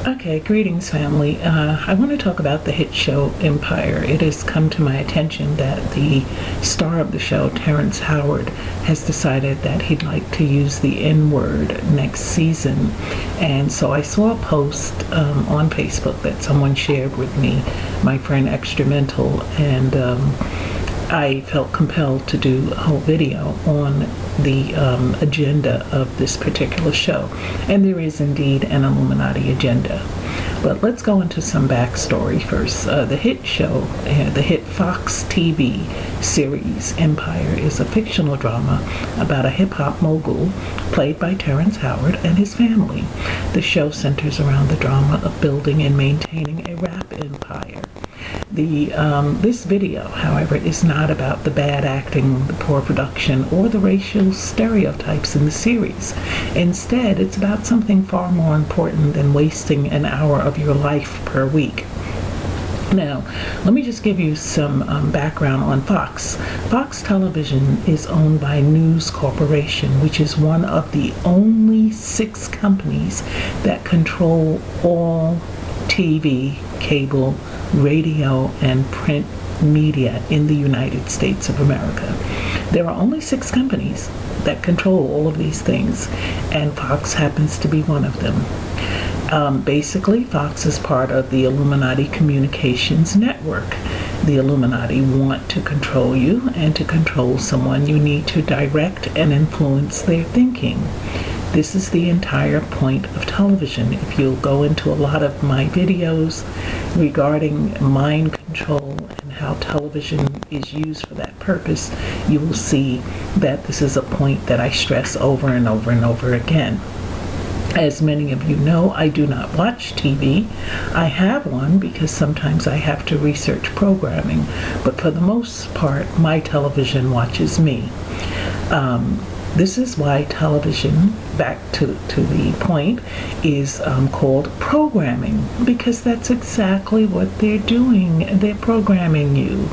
Okay, greetings, family. I want to talk about the hit show Empire. It has come to my attention that the star of the show, Terrence Howard, has decided that he'd like to use the N-word next season. And so I saw a post on Facebook that someone shared with me, my friend Extramental, and I felt compelled to do a whole video on the agenda of this particular show. And there is indeed an Illuminati agenda. But let's go into some backstory first. The hit show, the hit Fox TV series Empire, is a fictional drama about a hip-hop mogul played by Terrence Howard and his family. The show centers around the drama of building and maintaining a rap empire. This video, however, is not about the bad acting, the poor production, or the racial stereotypes in the series. Instead, it's about something far more important than wasting an hour of your life per week. Now, let me just give you some background on Fox. Fox Television is owned by News Corporation, which is one of the only 6 companies that control all TV, cable, radio, and print media in the United States of America. There are only 6 companies that control all of these things, and Fox happens to be one of them. Basically, Fox is part of the Illuminati Communications Network. The Illuminati want to control you, and to control someone, you need to direct and influence their thinking. This is the entire point of television. If you'll go into a lot of my videos regarding mind control and how television is used for that purpose, you will see that this is a point that I stress over and over and over again. As many of you know, I do not watch TV. I have one because sometimes I have to research programming, but for the most part, my television watches me. This is why television, back to the point, is called programming, because that's exactly what they're doing. They're programming you.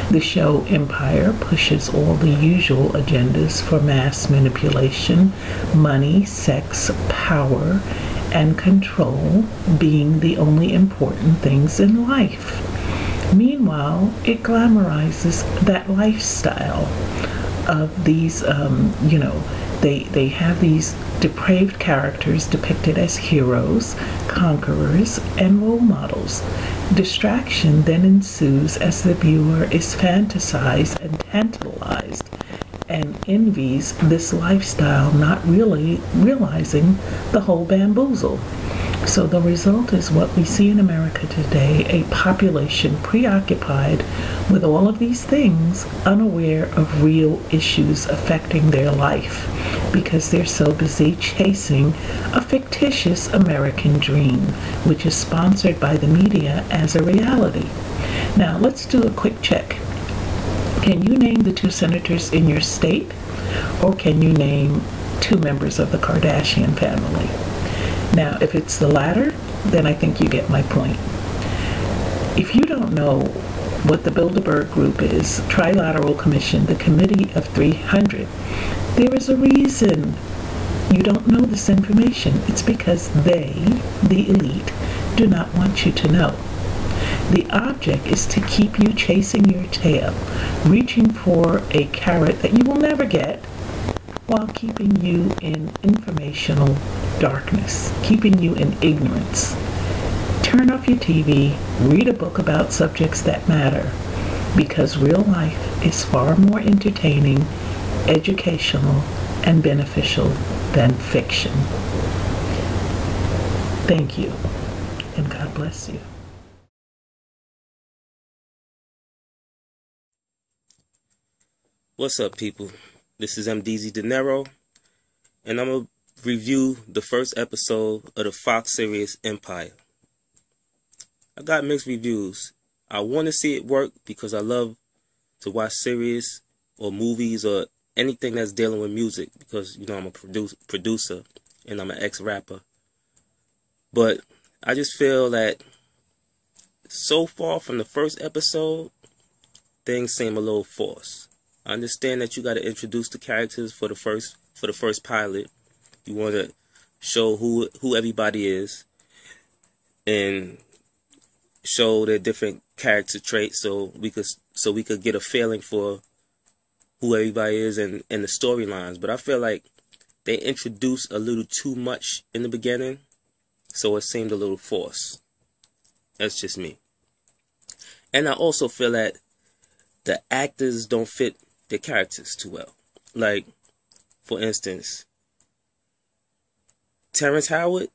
The show Empire pushes all the usual agendas for mass manipulation, money, sex, power, and control being the only important things in life. Meanwhile, it glamorizes that lifestyle of these, they have these depraved characters depicted as heroes, conquerors, and role models. Distraction then ensues as the viewer is fantasized and tantalized and envies this lifestyle, not really realizing the whole bamboozle. So the result is what we see in America today, a population preoccupied with all of these things, unaware of real issues affecting their life, because they're so busy chasing a fictitious American dream, which is sponsored by the media as a reality. Now, let's do a quick check. Can you name the 2 senators in your state, or can you name 2 members of the Kardashian family? Now, if it's the latter, then I think you get my point. If you don't know what the Bilderberg Group is, Trilateral Commission, the Committee of 300, there is a reason you don't know this information. It's because they, the elite, do not want you to know. The object is to keep you chasing your tail, reaching for a carrot that you will never get, while keeping you in informational darkness, keeping you in ignorance. Turn off your TV, read a book about subjects that matter, because real life is far more entertaining, educational, and beneficial than fiction. Thank you, and God bless you. What's up, people? This is MDZ De Niro, and I'm going to review the first episode of the Fox series Empire. I got mixed reviews. I want to see it work because I love to watch series or movies or anything that's dealing with music, because, you know, I'm a producer and I'm an ex-rapper. But I just feel that so far from the first episode, things seem a little forced. I understand that you got to introduce the characters for the first pilot. You want to show who everybody is. and show their different character traits, so we could get a feeling for who everybody is and the storylines. But I feel like they introduced a little too much in the beginning, so it seemed a little forced. That's just me. And I also feel that the actors don't fit their characters too well. Like, for instance, Terrence Howard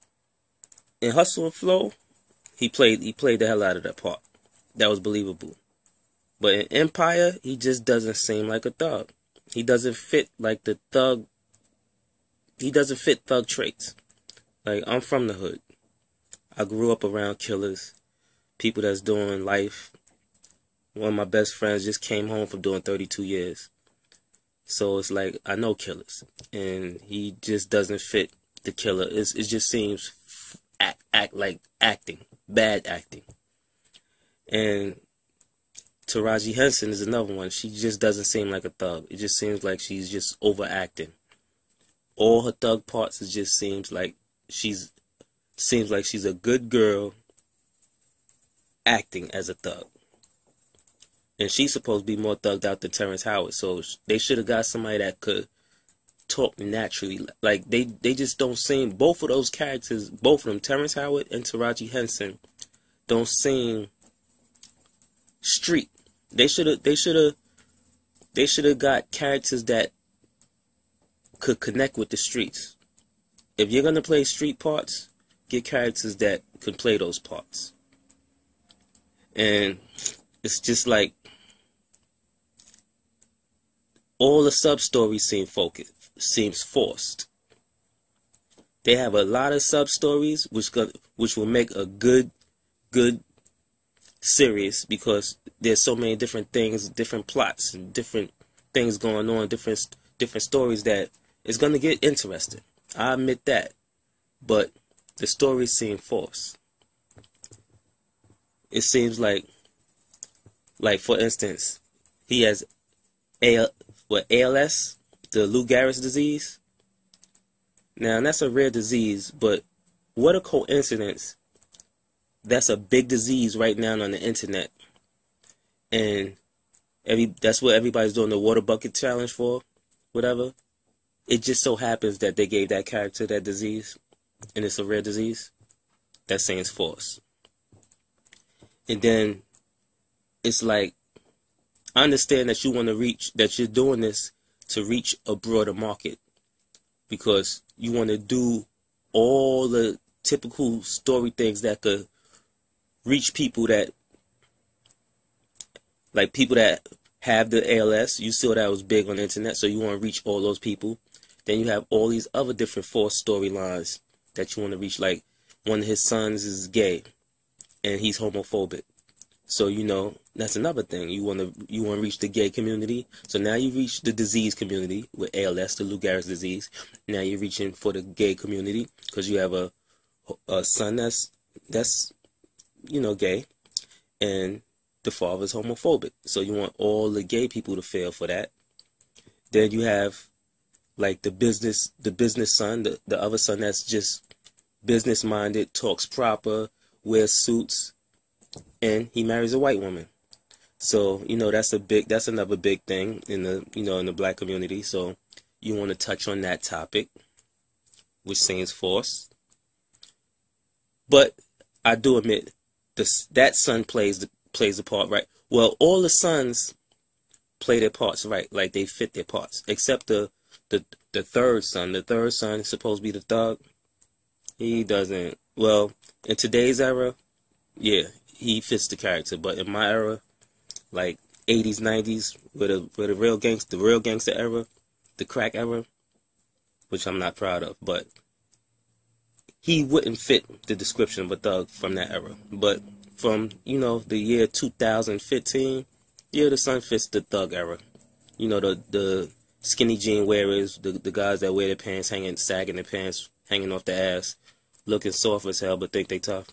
in Hustle and Flow, he played the hell out of that part. That was believable. But in Empire, he just doesn't seem like a thug. He doesn't fit like the thug. He doesn't fit thug traits. Like, I'm from the hood. I grew up around killers, people that's doing life. One of my best friends just came home from doing 32 years. So it's like, I know killers. And he just doesn't fit the killer. It just seems act like acting. Bad acting. And Taraji Henson is another one. She just doesn't seem like a thug. It just seems like she's just overacting. All her thug parts, it just seems like she's a good girl acting as a thug. And she's supposed to be more thugged out than Terrence Howard. So they should have got somebody that could talk naturally. Like, they just don't seem, both of those characters, both of them, Terrence Howard and Taraji Henson, don't seem street. They should have got characters that could connect with the streets. If you're gonna play street parts, get characters that can play those parts. And it's just like all the sub-stories seems forced. They have a lot of sub-stories which will make a good series, because there's so many different things, different plots, and different things going on, different stories, that it's gonna get interesting. I admit that. But the stories seem forced. It seems like for instance, he has ALS, the Lou Gehrig's disease. Now, that's a rare disease, but what a coincidence. That's a big disease right now on the internet. And that's what everybody's doing the water bucket challenge for, whatever. It just so happens that they gave that character that disease, and it's a rare disease. That seems forced. And then it's like, I understand that that you're doing this to reach a broader market, because you want to do all the typical story things that could reach people that have the ALS. You saw that was big on the internet, so you want to reach all those people. Then you have all these other different forced storylines that you want to reach. Like, one of his sons is gay and he's homophobic. So, that's another thing. You want to reach the gay community. So now you reach the disease community with ALS, the Lou Gehrig's disease. Now you're reaching for the gay community because you have a son that's gay, and the father's homophobic. So you want all the gay people to fail for that. Then you have like the business son, the other son that's just business minded, talks proper, wears suits, and he marries a white woman. So, that's another big thing in the black community. So you want to touch on that topic, which seems forced. But I do admit that son plays the part right. Well, all the sons play their parts right, like they fit their parts, except the third son. The third son is supposed to be the thug. He doesn't. Well, in today's era, yeah, he fits the character. But in my era, like 80s, 90s, with the real gangster era, the crack era, which I'm not proud of, but he wouldn't fit the description of a thug from that era. But from, the year 2015, yeah, the son fits the thug era. The skinny jean wearers, the guys that wear their pants sagging their pants, hanging off the ass, looking soft as hell, but think they tough.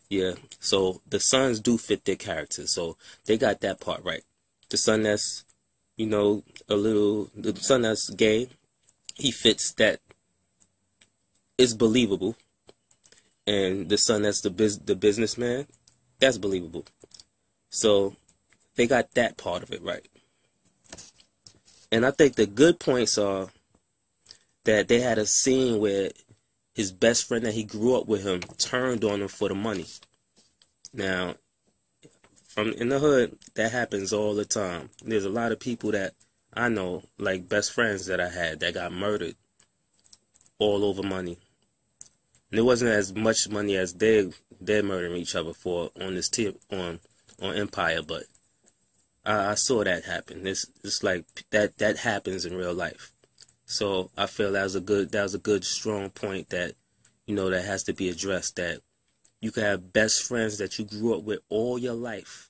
Yeah, so the sons do fit their characters, so they got that part right. The son that's, the son that's gay, he fits that. It's believable. and the son that's the businessman, that's believable. So they got that part of it right. And I think the good points are that they had a scene where his best friend that he grew up with him turned on him for the money. Now, from in the hood, that happens all the time. There's a lot of people that I know, like best friends that I had, that got murdered all over money. And it wasn't as much money as they're murdering each other for on this tip on Empire, but I saw that happen. It's like that happens in real life. So I feel that was a good strong point that, you know, that has to be addressed, that you can have best friends that you grew up with all your life,